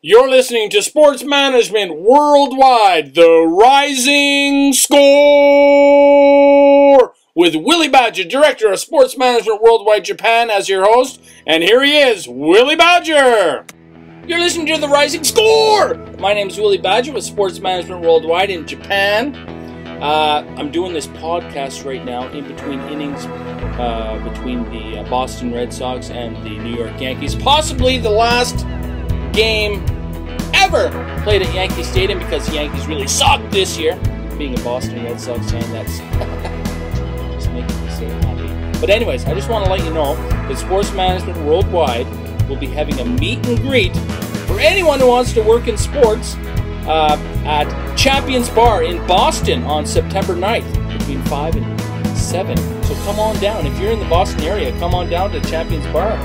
You're listening to Sports Management Worldwide, the Rising Score, with Willie Badger, Director of Sports Management Worldwide Japan, as your host. And here he is, Willie Badger. You're listening to the Rising Score. My name's Willie Badger with Sports Management Worldwide in Japan. I'm doing this podcast right now in between innings between the Boston Red Sox and the New York Yankees. Possibly the last game ever played at Yankee Stadium because the Yankees really sucked this year. Being a Boston Red Sox fan, that's just making me so happy. But anyways, I just want to let you know that Sports Management Worldwide will be having a meet and greet for anyone who wants to work in sports at Champions Bar in Boston on September 9th between 5 and 7. So come on down. If you're in the Boston area, come on down to Champions Bar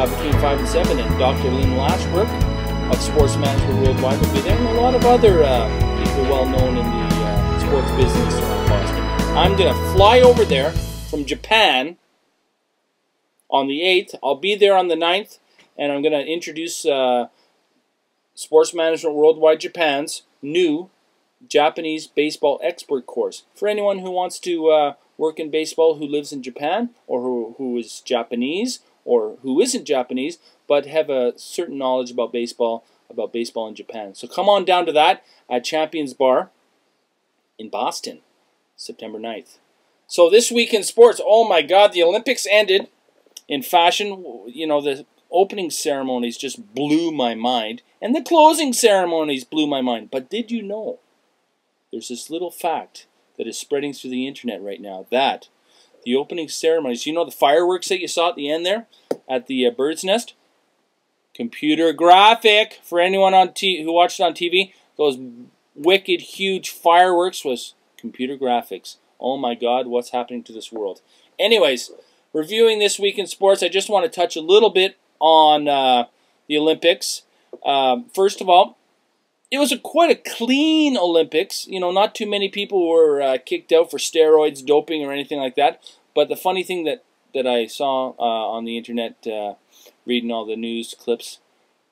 between 5 and 7. And Dr. Lynn Lashbrook of Sports Management Worldwide will be there, and a lot of other people well known in the sports business around Boston. I'm going to fly over there from Japan on the 8th. I'll be there on the 9th, and I'm going to introduce Sports Management Worldwide Japan's new Japanese baseball expert course for anyone who wants to work in baseball who lives in Japan, or who is Japanese, or who isn't Japanese, but have a certain knowledge about baseball in Japan. So come on down to that at Champions Bar in Boston, September 9th. So this week in sports, oh my God, the Olympics ended in fashion. You know, the opening ceremonies just blew my mind, and the closing ceremonies blew my mind. But did you know there's this little fact that is spreading through the internet right now, that the opening ceremonies, you know the fireworks that you saw at the end there at the Bird's Nest? Computer graphic, for anyone on who watched it on TV, those wicked huge fireworks was computer graphics. Oh my God, what's happening to this world? Anyways, reviewing this week in sports, I just want to touch a little bit on the Olympics. First of all, it was quite a clean Olympics. You know, not too many people were kicked out for steroids, doping, or anything like that. But the funny thing that I saw on the internet, reading all the news clips,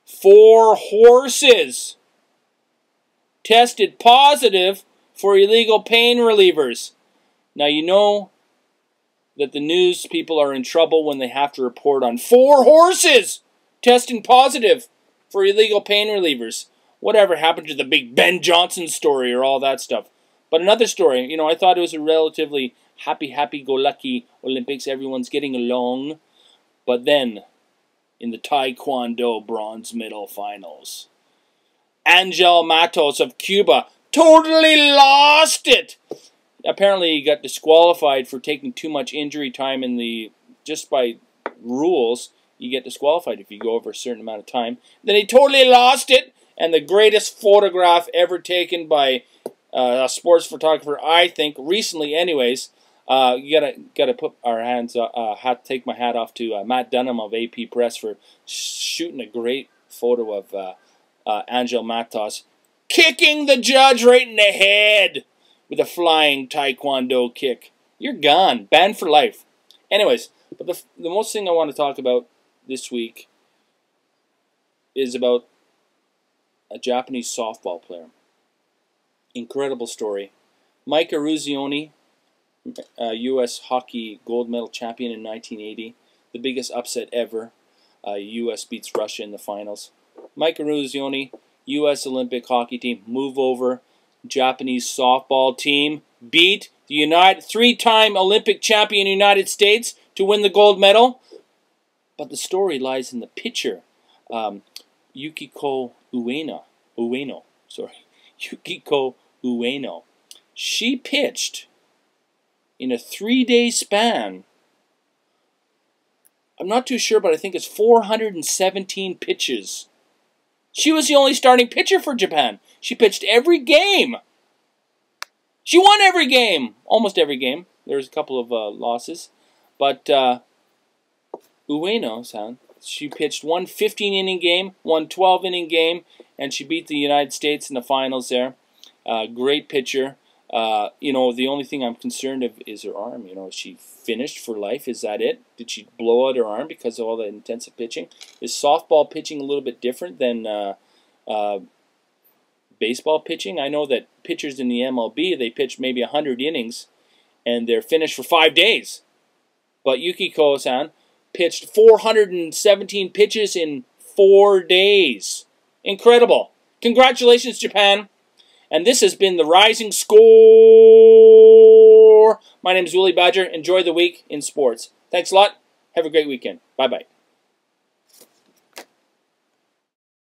4 horses tested positive for illegal pain relievers. Now, you know that the news people are in trouble when they have to report on 4 horses testing positive for illegal pain relievers. Whatever happened to the big Ben Johnson story or all that stuff. But another story, you know, I thought it was a relatively happy-go-lucky Olympics. Everyone's getting along. But then, in the Taekwondo bronze medal finals, Angel Matos of Cuba totally lost it. Apparently, he got disqualified for taking too much injury time in the, just by rules, you get disqualified if you go over a certain amount of time. Then he totally lost it, and the greatest photograph ever taken by a sports photographer, I think, recently anyways. You gotta put our hands, take my hat off to Matt Dunham of AP Press for shooting a great photo of Angel Matos kicking the judge right in the head with a flying Taekwondo kick. You're gone. Banned for life. Anyways, but the most thing I want to talk about this week is about a Japanese softball player. Incredible story. Mike Eruzioni, U.S. hockey gold medal champion in 1980. The biggest upset ever. U.S. beats Russia in the finals. Mike Eruzioni, U.S. Olympic hockey team, move over. Japanese softball team beat the 3-time Olympic champion United States to win the gold medal. But the story lies in the pitcher, Yukiko Ueno. Yukiko Ueno. She pitched in a 3-day span. I'm not too sure, but I think it's 417 pitches. She was the only starting pitcher for Japan. She pitched every game. She won every game. Almost every game. There's a couple of losses. But Ueno, she pitched one 15-inning game, one 12-inning game, and she beat the United States in the finals there. Great pitcher. You know, the only thing I'm concerned of is her arm. You know, is she finished for life? Is that it? Did she blow out her arm because of all the intensive pitching? Is softball pitching a little bit different than Baseball pitching, I know that pitchers in the MLB, they pitch maybe 100 innings, and they're finished for 5 days. But Yukiko-san pitched 417 pitches in 4 days. Incredible. Congratulations, Japan. And this has been the Rising Score. My name is Willie Badger. Enjoy the week in sports. Thanks a lot. Have a great weekend. Bye-bye.